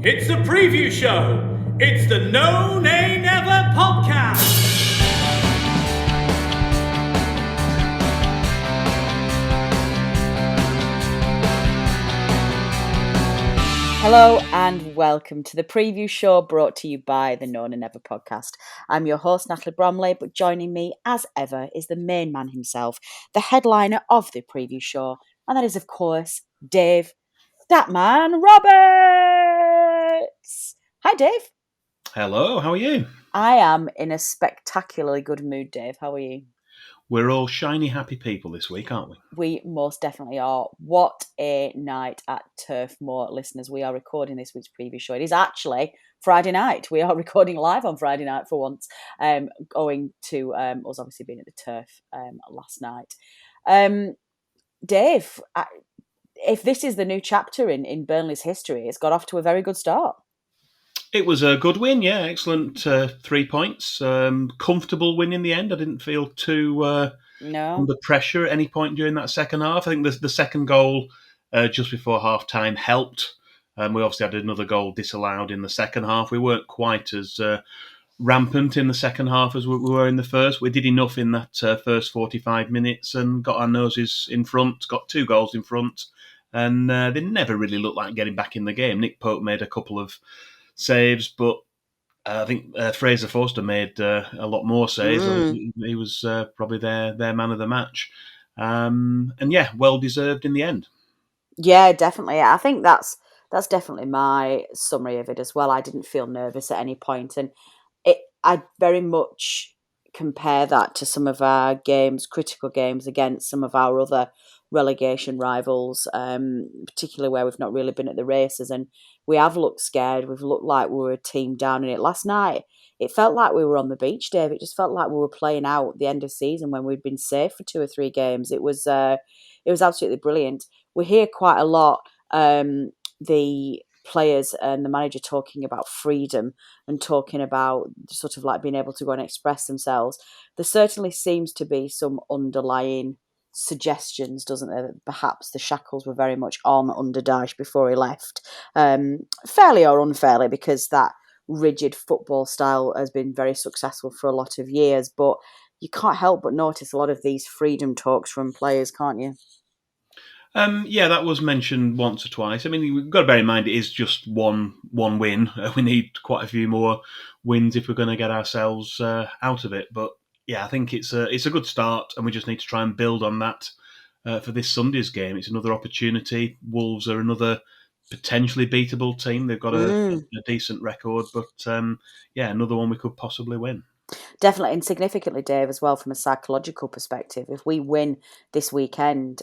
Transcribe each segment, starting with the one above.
It's the preview show. It's the No Nay Never podcast. Hello and welcome to the preview show brought to you by the No Nay Never podcast. I'm your host, Natalie Bromley, but joining me as ever is the main man himself, the headliner of the preview show, and that is, of course, Dave, that man, Roberts. Hi, Dave. Hello, how are you? I am in a spectacularly good mood, Dave. How are you? We're all shiny, happy people this week, aren't we? We most definitely are. What a night at Turf Moor, listeners. We are recording this week's preview show. It is actually Friday night. We are recording live on Friday night for once, owing to us obviously being at the Turf last night. Dave, if this is the new chapter in Burnley's history, it's got off to a very good start. It was a good win, yeah, excellent 3 points. Comfortable win in the end. I didn't feel too under pressure at any point during that second half. I think the second goal just before half-time helped. We obviously had another goal disallowed in the second half. We weren't quite as rampant in the second half as we were in the first. We did enough in that first 45 minutes and got our noses in front, got 2 goals in front, and they never really looked like getting back in the game. Nick Pope made a couple of saves, but I think Fraser Forster made a lot more saves. He was probably their man of the match. And yeah, well deserved in the end. Yeah, definitely. I think that's definitely my summary of it as well. I didn't feel nervous at any point, and I very much compare that to some of our games, critical games against some of our other relegation rivals, particularly where we've not really been at the races, and we have looked scared. We've looked like we were a team down in it. Last night, it felt like we were on the beach, Dave. It just felt like we were playing out the end of season when we'd been safe for 2 or 3 games. It was absolutely brilliant. We hear quite a lot the players and the manager talking about freedom and talking about sort of like being able to go and express themselves. There certainly seems to be some underlying suggestions, doesn't there, that perhaps the shackles were very much on under Dyche before he left, fairly or unfairly, because that rigid football style has been very successful for a lot of years, but you can't help but notice a lot of these freedom talks from players, can't you? Yeah, that was mentioned once or twice. I mean, we've got to bear in mind it is just one win. We need quite a few more wins if we're going to get ourselves out of it. But yeah, I think it's a good start, and we just need to try and build on that for this Sunday's game. It's another opportunity. Wolves are another potentially beatable team. They've got a decent record, but yeah, another one we could possibly win. Definitely, and significantly, Dave, as well, from a psychological perspective. If we win this weekend,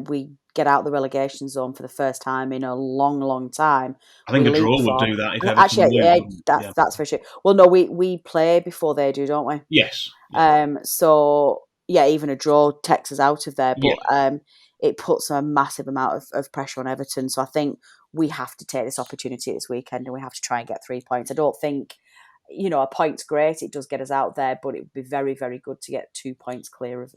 we get out the relegation zone for the first time in a long, long time. I think a draw would do that. If actually, yeah, that's for sure. Well, no, we play before they do, don't we? Yes. So yeah, even a draw takes us out of there, but it puts a massive amount of pressure on Everton. So I think we have to take this opportunity this weekend, and we have to try and get 3 points. I don't think, a point's great. It does get us out there, but it would be very, very good to get 2 points clear of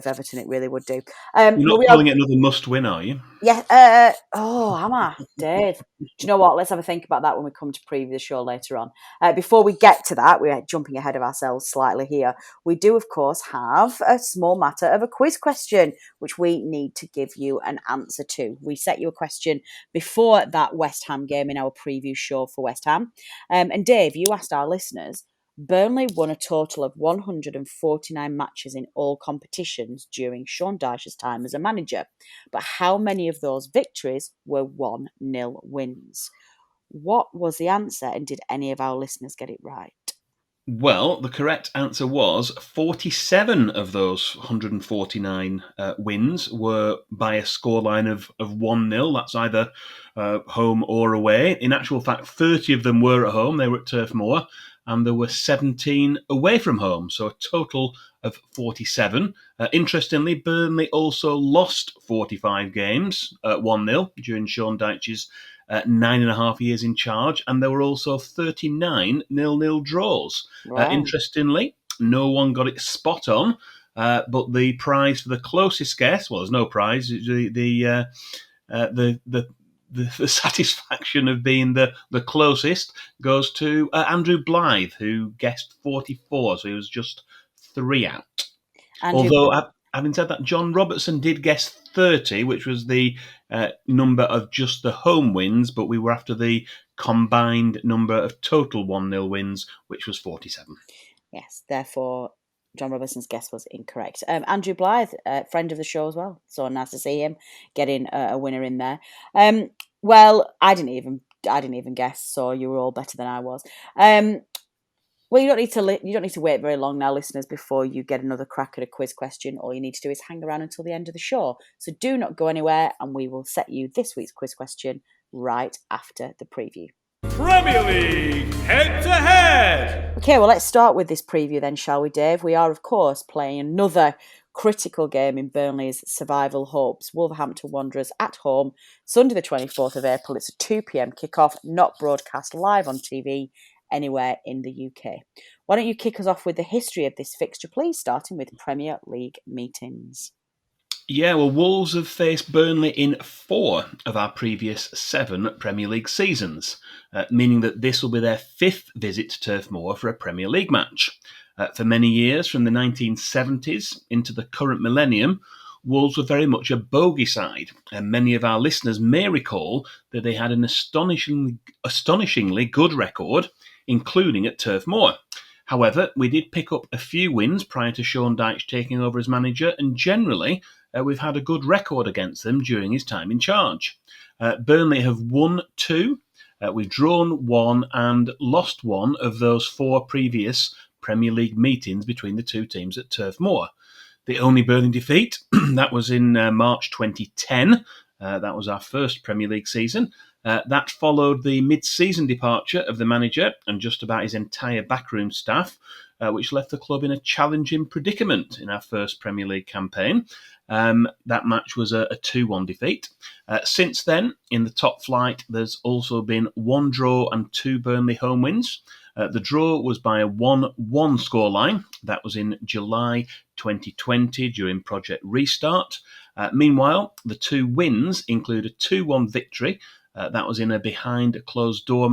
Everton. It really would do. You're not calling it another must-win, are you? Yeah. Am I, Dave? Do you know what? Let's have a think about that when we come to preview the show later on. Before we get to that, we're jumping ahead of ourselves slightly here. We do, of course, have a small matter of a quiz question, which we need to give you an answer to. We set you a question before that West Ham game in our preview show for West Ham. And Dave, you asked our listeners, Burnley won a total of 149 matches in all competitions during Sean Dyche's time as a manager. But how many of those victories were 1-0 wins? What was the answer, and did any of our listeners get it right? Well, the correct answer was 47 of those 149 wins were by a scoreline of 1-0. That's either home or away. In actual fact, 30 of them were at home. They were at Turf Moor. And there were 17 away from home, so a total of 47. Interestingly, Burnley also lost 45 games at 1-0 during Sean Dyche's 9.5 years in charge, and there were also 39 0-0 draws. Wow. Interestingly, no one got it spot on, but the prize for the closest guess, well, there's no prize. The the satisfaction of being the closest goes to Andrew Blythe, who guessed 44, so he was just 3 out. Although, having said that, John Robertson did guess 30, which was the number of just the home wins, but we were after the combined number of total 1-0 wins, which was 47. Yes, therefore, John Robertson's guess was incorrect. Andrew Blythe, friend of the show as well. So nice to see him getting a winner in there. Well, I didn't even guess, so you were all better than I was. Well, you don't need to wait very long now, listeners, before you get another crack at a quiz question. All you need to do is hang around until the end of the show. So do not go anywhere, and we will set you this week's quiz question right after the preview. Premier League head-to-head. Okay, well, let's start with this preview then, shall we, Dave? We are, of course, playing another critical game in Burnley's survival hopes. Wolverhampton Wanderers at home, Sunday the 24th of April. It's a 2 p.m. kickoff, not broadcast live on TV anywhere in the UK. Why don't you kick us off with the history of this fixture, please, starting with Premier League meetings? Yeah, well, Wolves have faced Burnley in 4 of our previous 7 Premier League seasons, meaning that this will be their 5th visit to Turf Moor for a Premier League match. For many years, from the 1970s into the current millennium, Wolves were very much a bogey side, and many of our listeners may recall that they had an astonishingly good record, including at Turf Moor. However, we did pick up a few wins prior to Sean Dyche taking over as manager, and generally, we've had a good record against them during his time in charge. Burnley have won 2, we've drawn 1 and lost 1 of those 4 previous Premier League meetings between the two teams at Turf Moor. The only Burnley defeat, that was in March 2010. That was our first Premier League season. That followed the mid-season departure of the manager and just about his entire backroom staff, which left the club in a challenging predicament in our first Premier League campaign. That match was a 2-1 defeat. Since then, in the top flight, there's also been 1 draw and 2 Burnley home wins. The draw was by a 1-1 scoreline. That was in July 2020 during Project Restart. Meanwhile, the 2 wins include a 2-1 victory. That was in a behind closed doors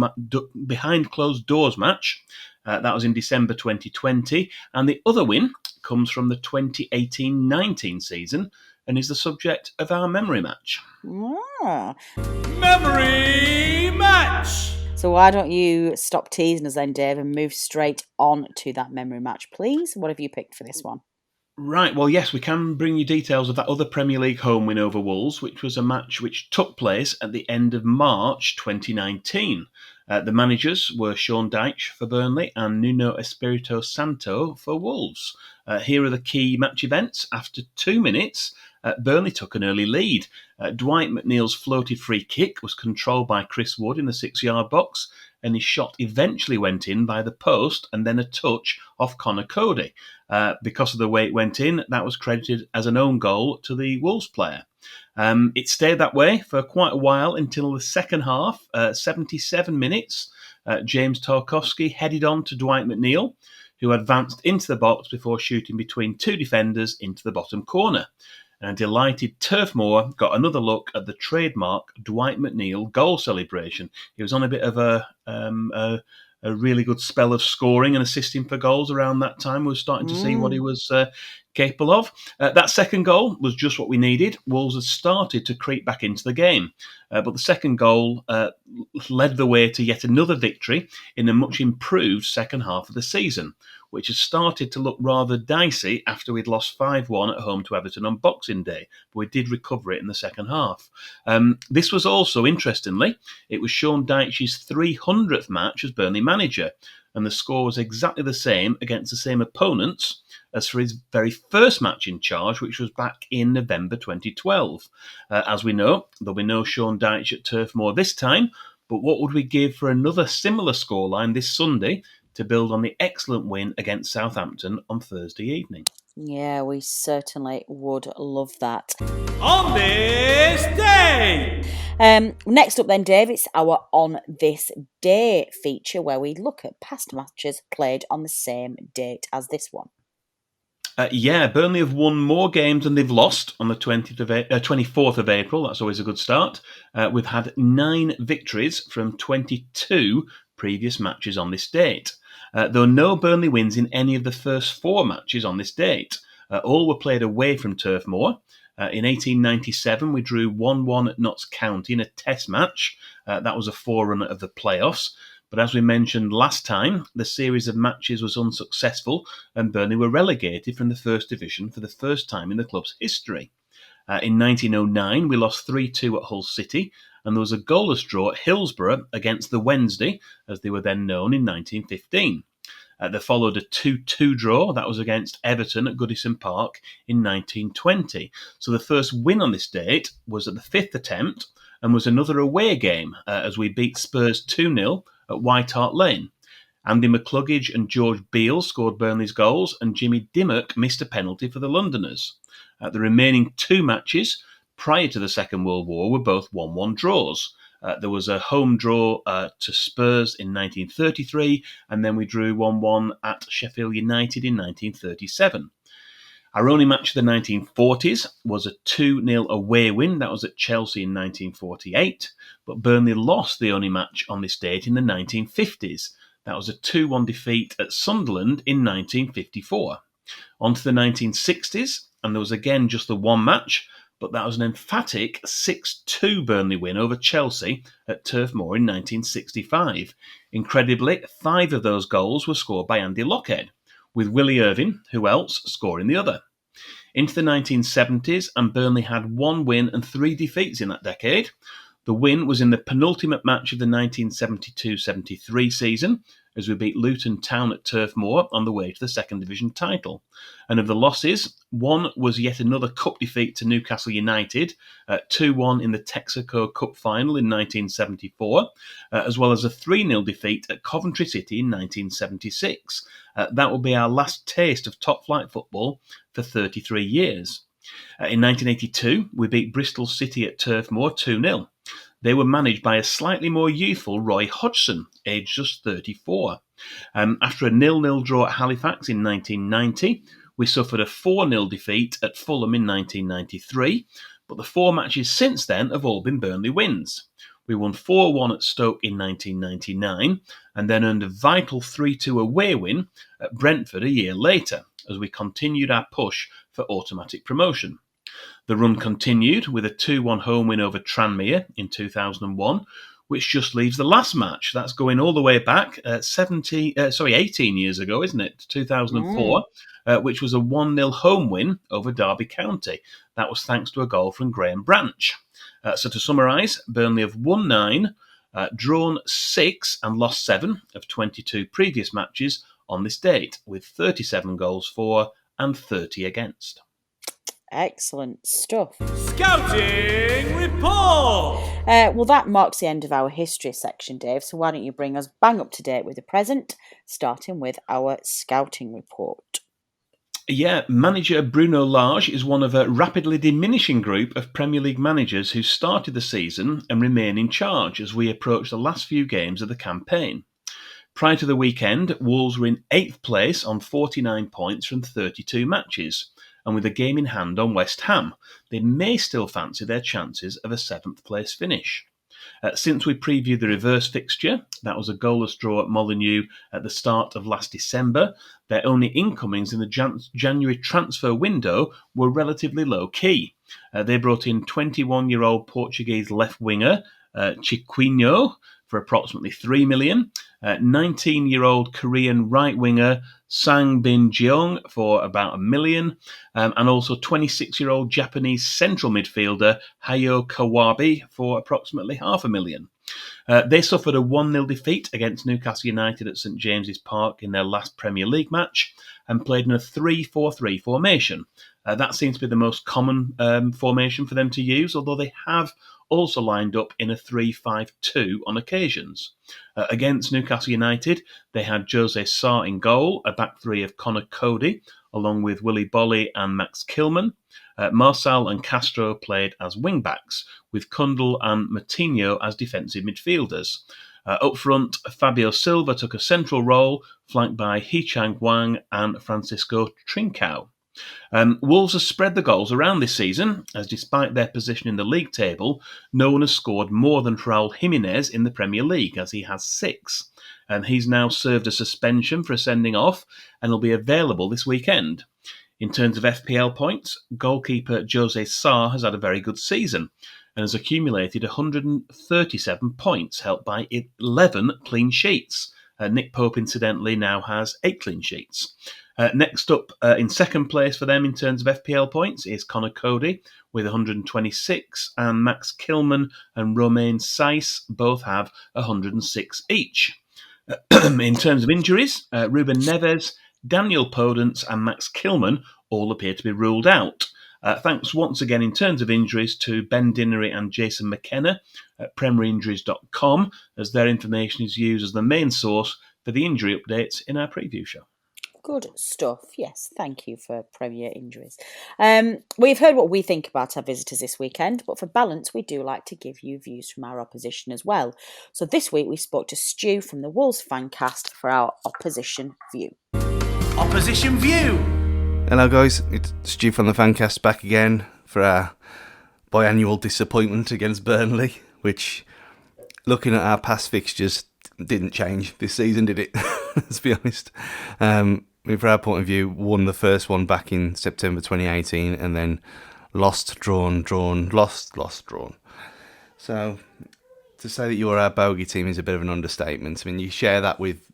match. That was in December 2020. And the other win comes from the 2018-19 season and is the subject of our memory match. Memory match. So why don't you stop teasing us then, Dave, and move straight on to that memory match, please? What have you picked for this one? Right, well, yes, we can bring you details of that other Premier League home win over Wolves, which was a match which took place at the end of March 2019. The managers were Sean Dyche for Burnley and Nuno Espirito Santo for Wolves. Here are the key match events. After 2 minutes, Burnley took an early lead. Dwight McNeil's floated free kick was controlled by Chris Wood in the 6-yard box, and his shot eventually went in by the post and then a touch off Connor Cody. Because of the way it went in, that was credited as an own goal to the Wolves player. It stayed that way for quite a while until the second half, 77 minutes. James Tarkowski headed on to Dwight McNeil, who advanced into the box before shooting between 2 defenders into the bottom corner. And a delighted Turf Moor got another look at the trademark Dwight McNeil goal celebration. He was on a bit of a really good spell of scoring and assisting for goals around that time. We were starting to see what he was capable of. That second goal was just what we needed. Wolves had started to creep back into the game. But the second goal led the way to yet another victory in a much improved second half of the season, which had started to look rather dicey after we'd lost 5-1 at home to Everton on Boxing Day, but we did recover it in the second half. This was also, interestingly, it was Sean Dyche's 300th match as Burnley manager, and the score was exactly the same against the same opponents as for his very first match in charge, which was back in November 2012. As we know, there'll be no Sean Dyche at Turf Moor this time, but what would we give for another similar scoreline this Sunday to build on the excellent win against Southampton on Thursday evening? Yeah, we certainly would love that. On this day. Next up then, Dave, it's our On This Day feature where we look at past matches played on the same date as this one. Burnley have won more games than they've lost on the 24th of April. That's always a good start. We've had 9 victories from 22 previous matches on this date. There were no Burnley wins in any of the first 4 matches on this date. All were played away from Turf Moor. In 1897, we drew 1-1 at Notts County in a test match. That was a forerunner of the playoffs. But as we mentioned last time, the series of matches was unsuccessful and Burnley were relegated from the First Division for the first time in the club's history. In 1909, we lost 3-2 at Hull City, and there was a goalless draw at Hillsborough against the Wednesday, as they were then known, in 1915. There followed a 2-2 draw, that was against Everton at Goodison Park in 1920. So the first win on this date was at the 5th attempt and was another away game as we beat Spurs 2-0 at White Hart Lane. Andy McCluggage and George Beale scored Burnley's goals and Jimmy Dimmock missed a penalty for the Londoners. The remaining 2 matches prior to the Second World War were both 1-1 draws. There was a home draw to Spurs in 1933, and then we drew 1-1 at Sheffield United in 1937. Our only match of the 1940s was a 2-0 away win. That was at Chelsea in 1948. But Burnley lost the only match on this date in the 1950s. That was a 2-1 defeat at Sunderland in 1954. On to the 1960s, and there was again just the one match, but that was an emphatic 6-2 Burnley win over Chelsea at Turf Moor in 1965. Incredibly, 5 of those goals were scored by Andy Lockhead, with Willie Irvine, who else, scoring the other. Into the 1970s, and Burnley had 1 win and 3 defeats in that decade. The win was in the penultimate match of the 1972-73 season, as we beat Luton Town at Turf Moor on the way to the Second Division title. And of the losses, 1 was yet another cup defeat to Newcastle United, 2-1 in the Texaco Cup final in 1974, as well as a 3-0 defeat at Coventry City in 1976. That will be our last taste of top-flight football for 33 years. In 1982, we beat Bristol City at Turf Moor 2-0. They were managed by a slightly more youthful Roy Hodgson, aged just 34. After a 0-0 draw at Halifax in 1990, we suffered a 4-0 defeat at Fulham in 1993, but the 4 matches since then have all been Burnley wins. We won 4-1 at Stoke in 1999, and then earned a vital 3-2 away win at Brentford a year later, as we continued our push for automatic promotion. The run continued with a 2-1 home win over Tranmere in 2001, which just leaves the last match. That's going all the way back 18 years ago, isn't it? 2004, which was a 1-0 home win over Derby County. That was thanks to a goal from Graham Branch. So to summarise, Burnley have won 9, drawn 6 and lost 7 of 22 previous matches on this date, with 37 goals for and 30 against. Excellent stuff. Scouting report! Well, that marks the end of our history section, Dave, so why don't you bring us bang up to date with the present, starting with our scouting report. Manager Bruno Lage is one of a rapidly diminishing group of Premier League managers who started the season and remain in charge as we approach the last few games of the campaign. Prior to the weekend, Wolves were in 8th place on 49 points from 32 matches, and with a game in hand on West Ham, they may still fancy their chances of a 7th place finish. Since we previewed the reverse fixture, that was a goalless draw at Molineux at the start of last December, their only incomings in the January transfer window were relatively low-key. They brought in 21-year-old Portuguese left winger Chiquinho for approximately $3 million, 19-year-old Korean right winger Sang Bin Jeong for about $1 million, and also 26-year-old Japanese central midfielder Hayo Kawabe for approximately $500,000. They suffered a 1-0 defeat against Newcastle United at St James's Park in their last Premier League match and played in a 3-4-3 formation. That seems to be the most common formation for them to use, although they have also lined up in a 3-5-2 on occasions. Against Newcastle United, they had Jose Sarr in goal, a back three of Connor Cody, along with Willy Bolly and Max Kilman. Marçal and Castro played as wing-backs, with Kundl and Moutinho as defensive midfielders. Up front, Fabio Silva took a central role, flanked by Hee Chang Wang and Francisco Trincao. Wolves have spread the goals around this season, as despite their position in the league table, no one has scored more than Raul Jimenez in the Premier League, as he has 6. And he's now served a suspension for a sending off and will be available this weekend. In terms of FPL points, goalkeeper Jose Sarr has had a very good season and has accumulated 137 points, helped by 11 clean sheets. Nick Pope, incidentally, now has 8 clean sheets. Next up, in second place for them in terms of FPL points, is Connor Cody with 126, and Max Kilman and Romain Saiss both have 106 each. In terms of injuries, Ruben Neves, Daniel Podence and Max Kilman all appear to be ruled out. Thanks once again in terms of injuries to Ben Dinnery and Jason McKenna at premierinjuries.com, as their information is used as the main source for the injury updates in our preview show. Good stuff. Yes, thank you for Premier Injuries. We've heard what we think about our visitors this weekend, but for balance, we do like to give you views from our opposition as well. So this week we spoke to Stu from the Wolves Fancast for our opposition view. Opposition view! Hello guys, it's Stu from the Fancast back again for our biannual disappointment against Burnley, which, looking at our past fixtures, didn't change this season, did it? Let's be honest. From our point of view, won the first one back in September 2018 and then lost, drawn, lost, drawn. So to say that you're our bogey team is a bit of an understatement. I mean, you share that with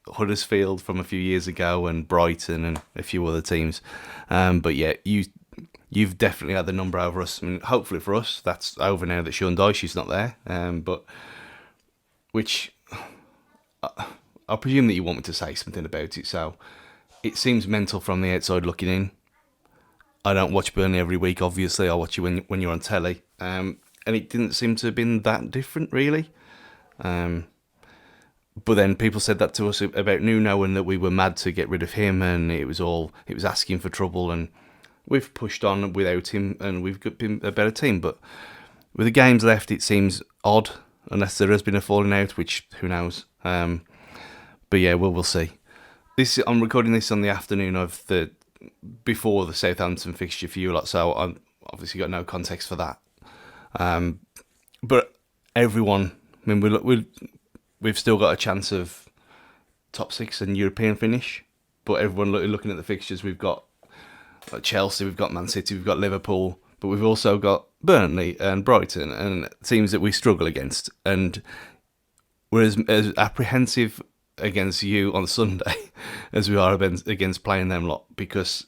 Huddersfield from a few years ago and Brighton and a few other teams. But yeah, you've definitely had the number over us. I mean, hopefully for us, that's over now that Sean Dyche's not there. But which I presume that you want me to say something about it. So it seems mental from the outside looking in. I don't watch Burnley every week, obviously. I watch you when you're on telly. And it didn't seem to have been that different, really. But then people said that to us about Nuno and that we were mad to get rid of him and it was asking for trouble, and we've pushed on without him and we've been a better team. But with the games left, it seems odd, unless there has been a falling out, which who knows. But yeah, we'll see. I'm recording this on the afternoon of before the Southampton fixture for you lot, so I've obviously got no context for that. But everyone, I mean, we've still got a chance of top 6 and European finish. But everyone looking at the fixtures, we've got Chelsea, we've got Man City, we've got Liverpool, but we've also got Burnley and Brighton and teams that we struggle against. And we're as apprehensive against you on Sunday as we are against playing them lot, because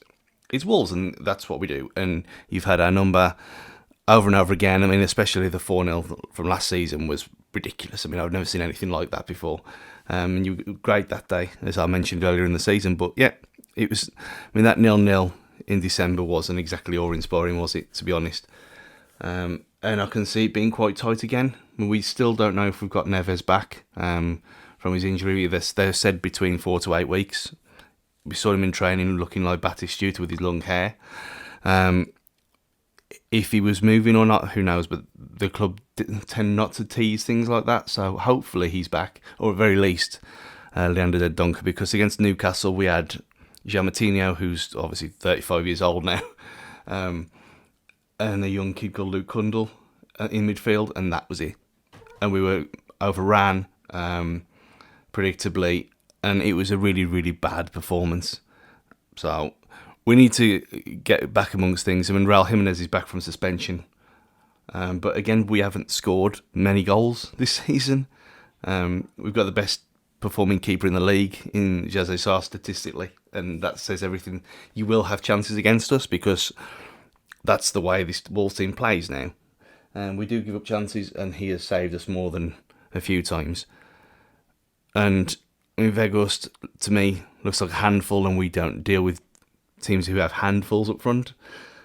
it's Wolves and that's what we do. And you've had our number over and over again. I mean, especially the 4-0 from last season was ridiculous. I mean, I've never seen anything like that before. And you were great that day, as I mentioned earlier in the season. But yeah, it was. I mean, that 0-0 in December wasn't exactly awe-inspiring, was it? To be honest. And I can see it being quite tight again. I mean, we still don't know if we've got Neves back from his injury. They've said between 4 to 8 weeks. We saw him in training looking like Batistuta with his long hair. If he was moving or not, who knows? But the club tend not to tease things like that. So hopefully he's back, or at very least Leander Donker, because against Newcastle we had Giammattino, who's obviously 35 years old now, and a young kid called Luke Kundle in midfield, and that was it. And we were overran predictably, and it was a really, really bad performance. So we need to get back amongst things. I mean, Raul Jimenez is back from suspension. But again, we haven't scored many goals this season. We've got the best performing keeper in the league in Jose Sarr statistically, and that says everything. You will have chances against us because that's the way this Wolves team plays now. And we do give up chances, and he has saved us more than a few times. And I mean, Weghorst, to me, looks like a handful, and we don't deal with teams who have handfuls up front,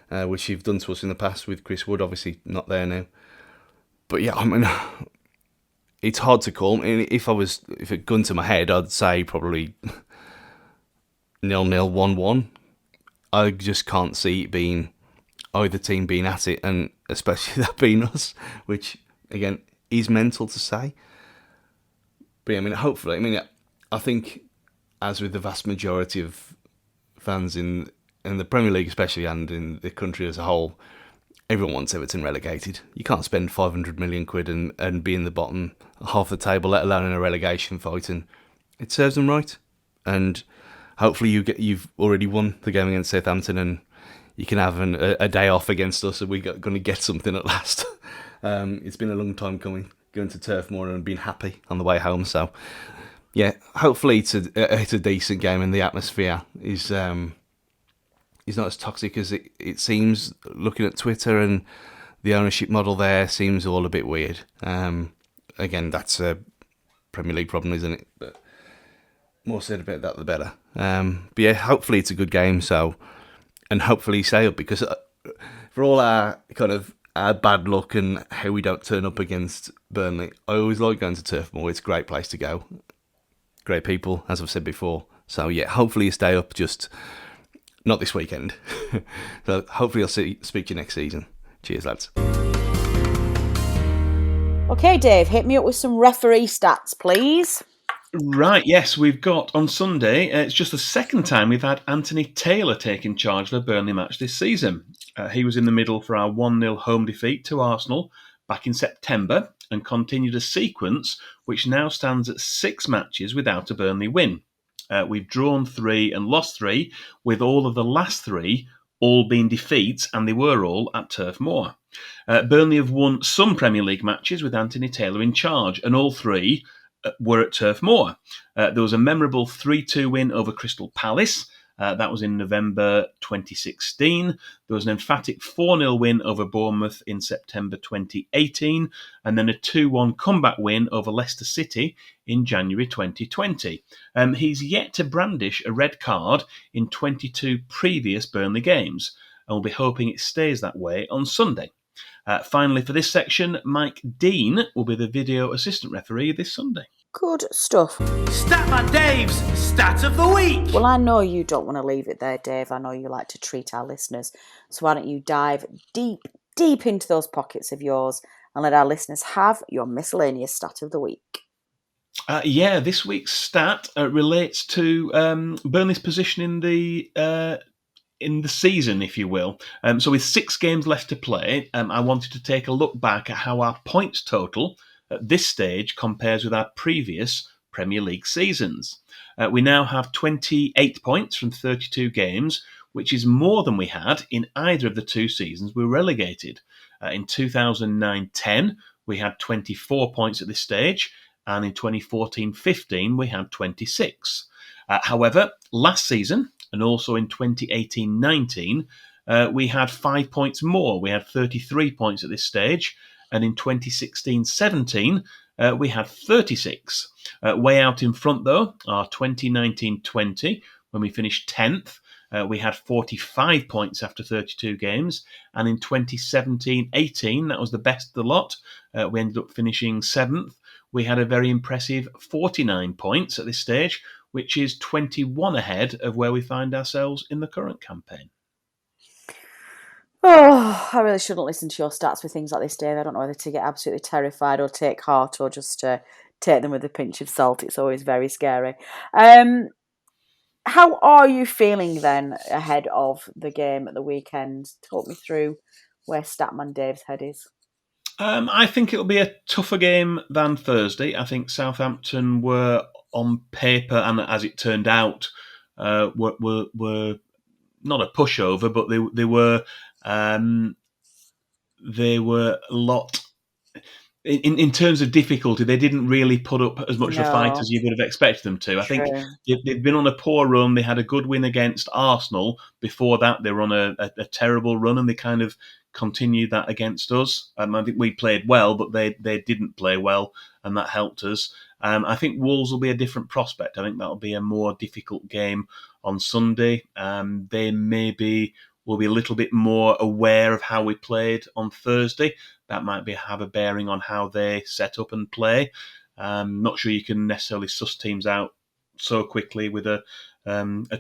which you've done to us in the past with Chris Wood, obviously not there now. But yeah, I mean, it's hard to call. I mean, if it gun to my head, I'd say probably 0-0, 1-1. I just can't see it being either team being at it, and especially that being us, which again is mental to say. But yeah, I mean, hopefully, I think as with the vast majority of fans in in the Premier League especially, and in the country as a whole, everyone wants Everton relegated. You can't spend 500 million quid and be in the bottom half the table, let alone in a relegation fight, and it serves them right. And hopefully you've already won the game against Southampton, and you can have a day off against us, and we're going to get something at last. It's been a long time coming, going to Turf Moor and being happy on the way home. So, yeah, hopefully it's a decent game, and the atmosphere is not as toxic as it seems. Looking at Twitter, and the ownership model there seems all a bit weird. Again, that's a Premier League problem, isn't it? But more said about that, the better. But yeah, hopefully it's a good game. So, and hopefully stay up, because for all our kind of our bad luck and how we don't turn up against Burnley, I always like going to Turf Moor. It's a great place to go. Great people, as I've said before. So yeah, hopefully you stay up, just not this weekend. So hopefully I'll speak to you next season. Cheers, lads. Okay, Dave, hit me up with some referee stats, please. Right, yes, we've got on Sunday, it's just the second time we've had Anthony Taylor taking charge of a Burnley match this season. He was in the middle for our 1-0 home defeat to Arsenal back in September, and continued a sequence which now stands at 6 matches without a Burnley win. We've drawn 3 and lost 3, with all of the last 3 all being defeats, and they were all at Turf Moor. Burnley have won some Premier League matches with Anthony Taylor in charge, and all 3 were at Turf Moor. There was a memorable 3-2 win over Crystal Palace. That was in November 2016. There was an emphatic 4-0 win over Bournemouth in September 2018, and then a 2-1 comeback win over Leicester City in January 2020. He's yet to brandish a red card in 22 previous Burnley games, and we'll be hoping it stays that way on Sunday. Finally, for this section, Mike Dean will be the video assistant referee this Sunday. Good stuff. Statman Dave's Stat of the Week. Well, I know you don't want to leave it there, Dave. I know you like to treat our listeners. So why don't you dive deep into those pockets of yours and let our listeners have your miscellaneous stat of the week. This week's stat relates to Burnley's position in the season, if you will. So with 6 games left to play, I wanted to take a look back at how our points total at this stage compares with our previous Premier League seasons. We now have 28 points from 32 games, which is more than we had in either of the 2 seasons we were relegated. In 2009-10, we had 24 points at this stage, and in 2014-15, we had 26. However, last season, and also in 2018-19, we had 5 points more. We had 33 points at this stage, and in 2016-17, we had 36. Way out in front, though, our 2019-20, when we finished 10th, we had 45 points after 32 games, and in 2017-18, that was the best of the lot. We ended up finishing 7th. We had a very impressive 49 points at this stage, which is 21 ahead of where we find ourselves in the current campaign. Oh, I really shouldn't listen to your stats with things like this, Dave. I don't know whether to get absolutely terrified or take heart or just take them with a pinch of salt. It's always very scary. How are you feeling then ahead of the game at the weekend? Talk me through where Statman Dave's head is. I think it'll be a tougher game than Thursday. I think Southampton were on paper, and as it turned out, were not a pushover, but they were a lot. In terms of difficulty, they didn't really put up as much of a fight as you would have expected them to. I think they've been on a poor run. They had a good win against Arsenal. Before that, they were on a terrible run, and they kind of continued that against us. I think we played well, but they didn't play well, and that helped us. I think Wolves will be a different prospect. I think that'll be a more difficult game on Sunday. They maybe will be a little bit more aware of how we played on Thursday. That might have a bearing on how they set up and play. Not sure you can necessarily suss teams out so quickly with a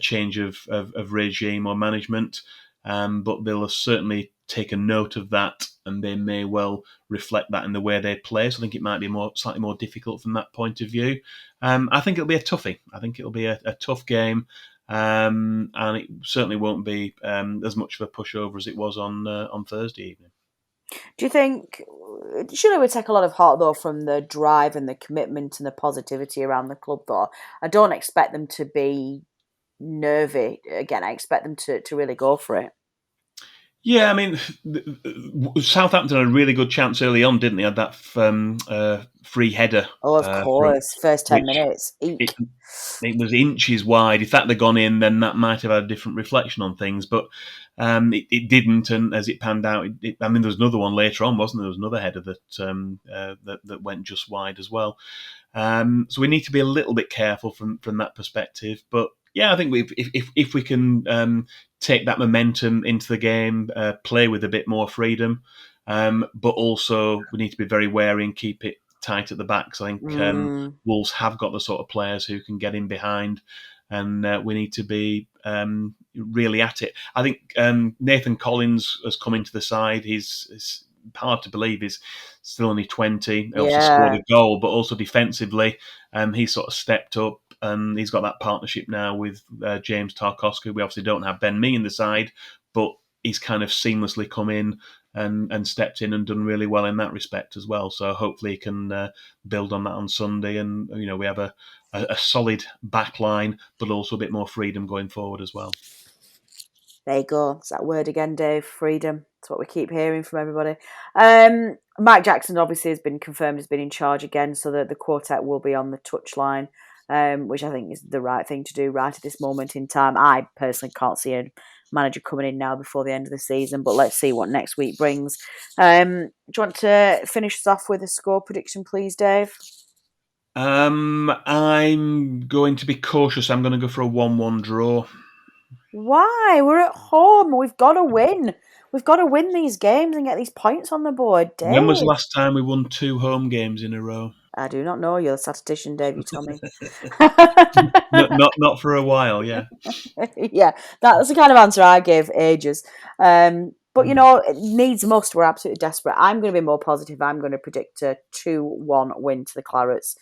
change of regime or management, but they'll certainly take a note of that, and they may well reflect that in the way they play. So I think it might be slightly more difficult from that point of view. I think it'll be a toughie. I think it'll be a tough game. and it certainly won't be as much of a pushover as it was on Thursday evening. Do you think, surely we take a lot of heart, though, from the drive and the commitment and the positivity around the club, though? I don't expect them to be nervy. Again, I expect them to really go for it. Yeah, I mean, Southampton had a really good chance early on, didn't they? Had that free header. Oh, of course. First 10 minutes. It was inches wide. If that had gone in, then that might have had a different reflection on things. But it didn't, and as it panned out, there was another one later on, wasn't there? There was another header that went just wide as well. So we need to be a little bit careful from that perspective. But yeah, I think if we can take that momentum into the game, play with a bit more freedom, but also we need to be very wary and keep it tight at the back. So I think Wolves have got the sort of players who can get in behind, and we need to be really at it. I think Nathan Collins has come into the side. It's hard to believe he's still only 20. He obviously scored a goal, but also defensively, he's sort of stepped up. And he's got that partnership now with James Tarkowski. We obviously don't have Ben Mee in the side, but he's kind of seamlessly come in and stepped in and done really well in that respect as well. So hopefully he can build on that on Sunday, and we have a solid back line, but also a bit more freedom going forward as well. There you go. It's that word again, Dave. Freedom. That's what we keep hearing from everybody. Mike Jackson obviously has been confirmed has been in charge again, so that the quartet will be on the touchline. Which I think is the right thing to do right at this moment in time. I personally can't see a manager coming in now before the end of the season, but let's see what next week brings. Do you want to finish us off with a score prediction, please, Dave? I'm going to be cautious. I'm going to go for a 1-1 draw. Why? We're at home. We've got to win. We've got to win these games and get these points on the board, Dave. When was the last time we won 2 home games in a row? I do not know. You're a statistician, Dave. You tell me. not for a while, yeah. Yeah, that's the kind of answer I gave ages. But, it needs must. We're absolutely desperate. I'm going to be more positive. I'm going to predict a 2-1 win to the Clarets.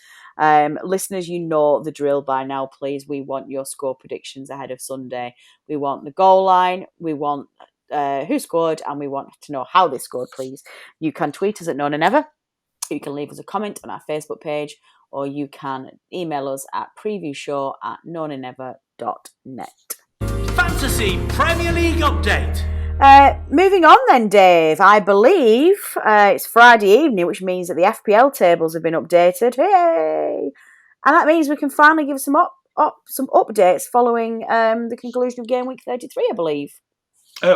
Listeners, you know the drill by now. Please, we want your score predictions ahead of Sunday. We want the goal line. We want who scored, and we want to know how they scored, please. You can tweet us at Nona Never. You can leave us a comment on our Facebook page, or you can email us at previewshow@nonanever.net. Fantasy Premier League update. Moving on then, Dave. I believe it's Friday evening, which means that the FPL tables have been updated. Hey! And that means we can finally give some updates following the conclusion of game week 33, I believe.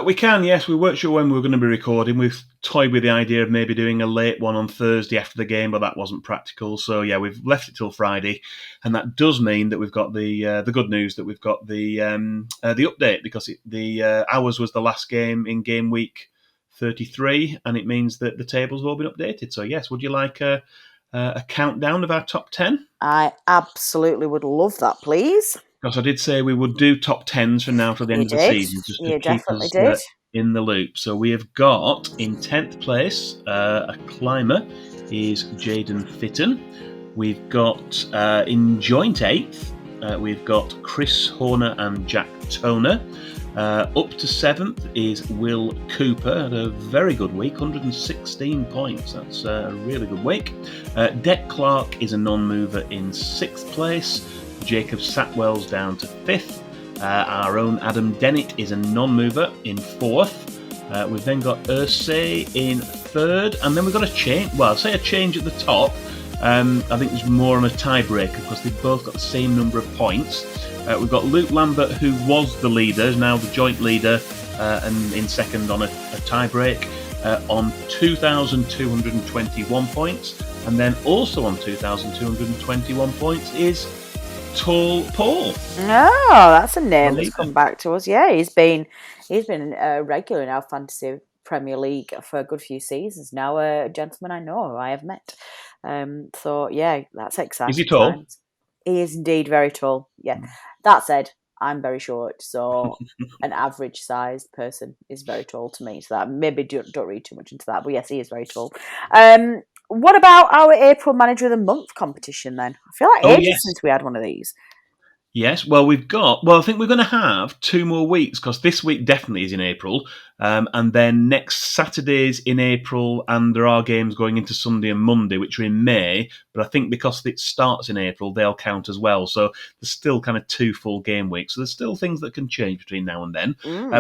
We can, yes. We weren't sure when we were going to be recording. We've toyed with the idea of maybe doing a late one on Thursday after the game, but that wasn't practical. So, yeah, we've left it till Friday. And that does mean that we've got the good news that we've got the update, because ours was the last game in game week 33, and it means that the tables have all been updated. So, yes, would you like a countdown of our top 10? I absolutely would love that, please. Because I did say we would do top 10s from now till the end of the season, just to keep us in the loop. So we have got in 10th place, a climber is Jaden Fitton. We've got in joint 8th, we've got Chris Horner and Jack Toner. Up to 7th is Will Cooper, had a very good week, 116 points. That's a really good week. Dec Clark is a non-mover in 6th place. Jacob Satwell's down to 5th. Our own Adam Dennett is a non-mover in 4th. We've then got Ursay in 3rd, and then we've got a change. Well, I'll say a change at the top. I think it's more on a tiebreaker because they've both got the same number of points. We've got Luke Lambert, who was the leader, is now the joint leader, and in second on a tiebreak on 2,221 points. And then also on 2,221 points is Tall Paul. Oh, that's a name that's come back to us. Yeah, he's been a regular in our Fantasy Premier League for a good few seasons now. A gentleman I know, who I have met. So yeah, that's exciting. Is he tall? Times. He is indeed very tall. Yeah. That said, I'm very short, so an average-sized person is very tall to me. So that maybe don't read too much into that. But yes, he is very tall. What about our April Manager of the Month competition then? I feel like ages since we had one of these. Yes, well, I think we're going to have 2 more weeks because this week definitely is in April. And then next Saturday's in April, and there are games going into Sunday and Monday, which are in May. But I think because it starts in April, they'll count as well. So there's still kind of 2 full game weeks. So there's still things that can change between now and then.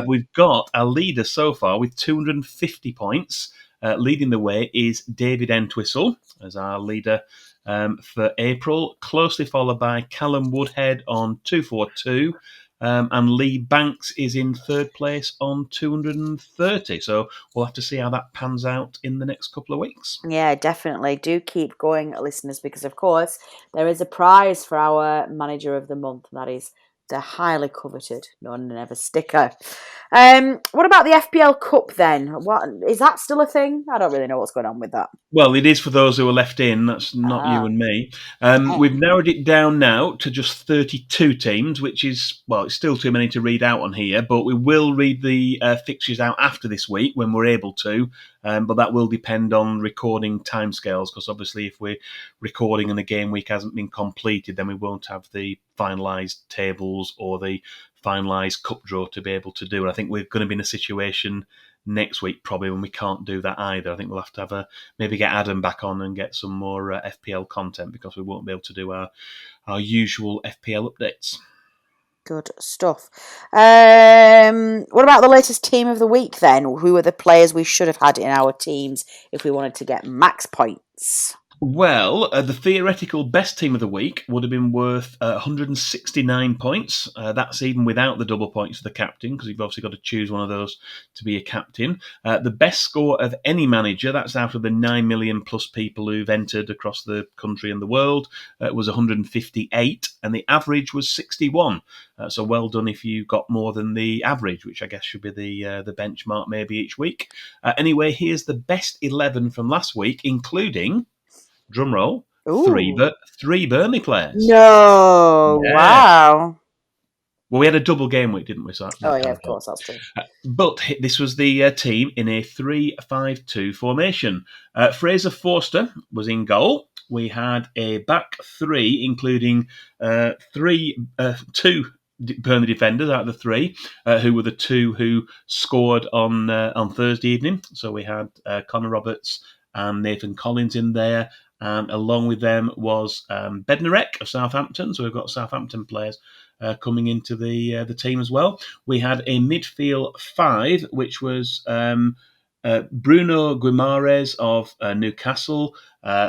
We've got our leader so far with 250 points. Leading the way is David Entwistle as our leader for April, closely followed by Callum Woodhead on 242. And Lee Banks is in third place on 230. So we'll have to see how that pans out in the next couple of weeks. Yeah, definitely. Do keep going, listeners, because, of course, there is a prize for our Manager of the Month. That is the highly coveted None and Ever sticker. What about the FPL Cup then? What is that still a thing? I don't really know what's going on with that. Well, it is for those who are left in. That's not you and me. We've narrowed it down now to just 32 teams, which is, well, it's still too many to read out on here, but we will read the fixtures out after this week when we're able to. But that will depend on recording timescales, because obviously if we're recording and the game week hasn't been completed, then we won't have the finalised tables or the finalised cup draw to be able to do. And I think we're going to be in a situation next week probably when we can't do that either. I think we'll have to have maybe get Adam back on and get some more FPL content, because we won't be able to do our usual FPL updates. Good stuff. What about the latest team of the week then? Who are the players we should have had in our teams if we wanted to get max points? Well, the theoretical best team of the week would have been worth 169 points. That's even without the double points for the captain, because you've obviously got to choose one of those to be a captain. The best score of any manager, that's out of the 9 million plus people who've entered across the country and the world, was 158, and the average was 61. So well done if you got more than the average, which I guess should be the benchmark maybe each week. Anyway, here's the best 11 from last week, including... drumroll, three Burnley players. No, yeah. Wow. Well, we had a double game week, didn't we? So yeah, of course, that's true. But this was the team in a 3-5-2 formation. Fraser Forster was in goal. We had a back three, including two Burnley defenders out of the three, who were the two who scored on Thursday evening. So we had Connor Roberts and Nathan Collins in there. And along with them was Bednarek of Southampton. So we've got Southampton players coming into the team as well. We had a midfield five, which was Bruno Guimaraes of Newcastle,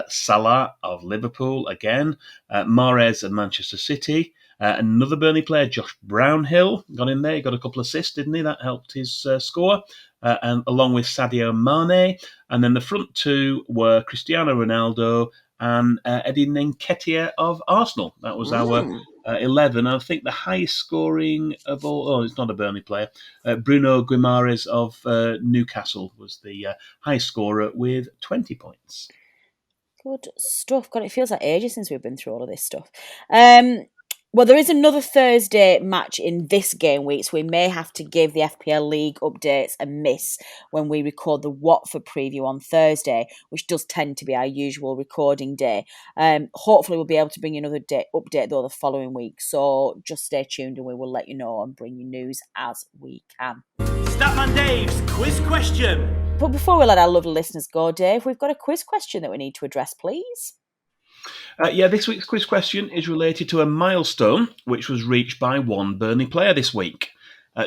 Salah of Liverpool again, Mahrez of Manchester City. Another Burnley player, Josh Brownhill, got in there. He got a couple of assists, didn't he? That helped his score. And along with Sadio Mane. And then the front two were Cristiano Ronaldo and Eddie Nketiah of Arsenal. That was our 11. I think the highest scoring of all... it's not a Burnley player. Bruno Guimaraes of Newcastle was the highest scorer with 20 points. Good stuff. God, it feels like ages since we've been through all of this stuff. Well, there is another Thursday match in this game week, so we may have to give the FPL League updates a miss when we record the Watford preview on Thursday, which does tend to be our usual recording day. Hopefully we'll be able to bring you another update, though, the following week, so just stay tuned and we will let you know and bring you news as we can. Statman Dave's quiz question. But before we let our lovely listeners go, Dave, we've got a quiz question that we need to address, please. This week's quiz question is related to a milestone which was reached by one Burnley player this week.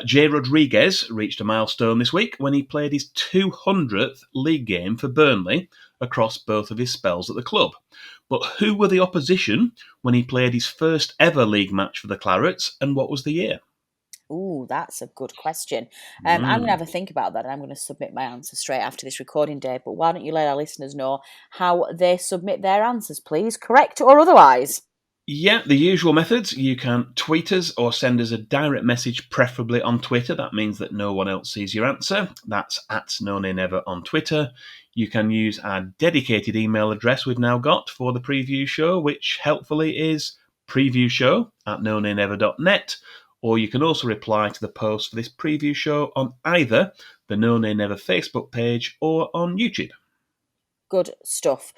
Jay Rodriguez reached a milestone this week when he played his 200th league game for Burnley across both of his spells at the club. But who were the opposition when he played his first ever league match for the Clarets, and what was the year? Ooh, that's a good question. I'm going to have a think about that, and I'm going to submit my answer straight after this recording day. But why don't you let our listeners know how they submit their answers, please? Correct or otherwise? Yeah, the usual methods. You can tweet us or send us a direct message, preferably on Twitter. That means that no one else sees your answer. That's at NoNayNever on Twitter. You can use our dedicated email address we've now got for the preview show, which helpfully is previewshow@nonaynever.net. Or you can also reply to the post for this preview show on either the No Nay Never Facebook page or on YouTube. Good stuff.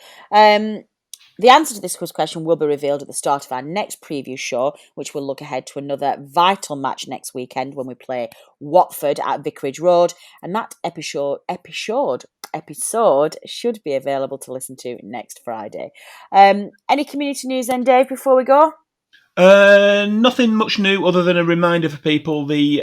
The answer to this quiz question will be revealed at the start of our next preview show, which will look ahead to another vital match next weekend when we play Watford at Vicarage Road. And that episode should be available to listen to next Friday. Any community news then, Dave, before we go? Nothing much new other than a reminder for people. The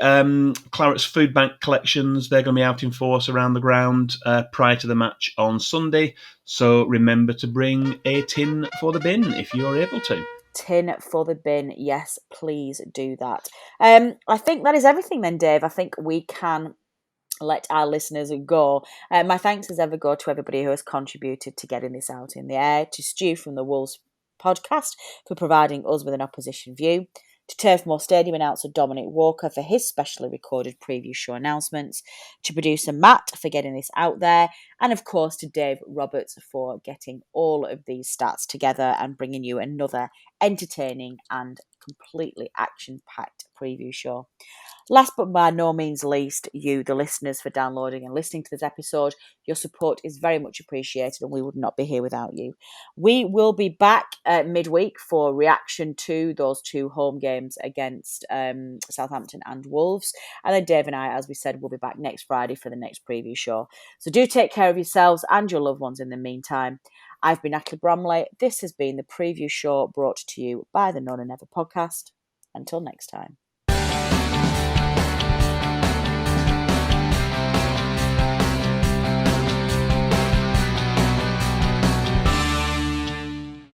Clarets Food Bank collections, they're going to be out in force around the ground prior to the match on Sunday. So remember to bring a tin for the bin if you're able to. Tin for the bin, yes, please do that. I think that is everything then, Dave. I think we can let our listeners go. My thanks as ever go to everybody who has contributed to getting this out in the air, to Stu from the Wolves Podcast for providing us with an opposition view, to Turf Moor Stadium announcer Dominic Walker for his specially recorded preview show announcements, to producer Matt for getting this out there, and of course to Dave Roberts for getting all of these stats together and bringing you another entertaining and completely action-packed preview show. Last but by no means least, you, the listeners, for downloading and listening to this episode. Your support is very much appreciated and we would not be here without you. We will be back midweek for reaction to those two home games against Southampton and Wolves. And then Dave and I, as we said, will be back next Friday for the next preview show. So do take care of yourselves and your loved ones in the meantime. I've been Natalie Bromley. This has been the preview show brought to you by the None and Never podcast. Until next time.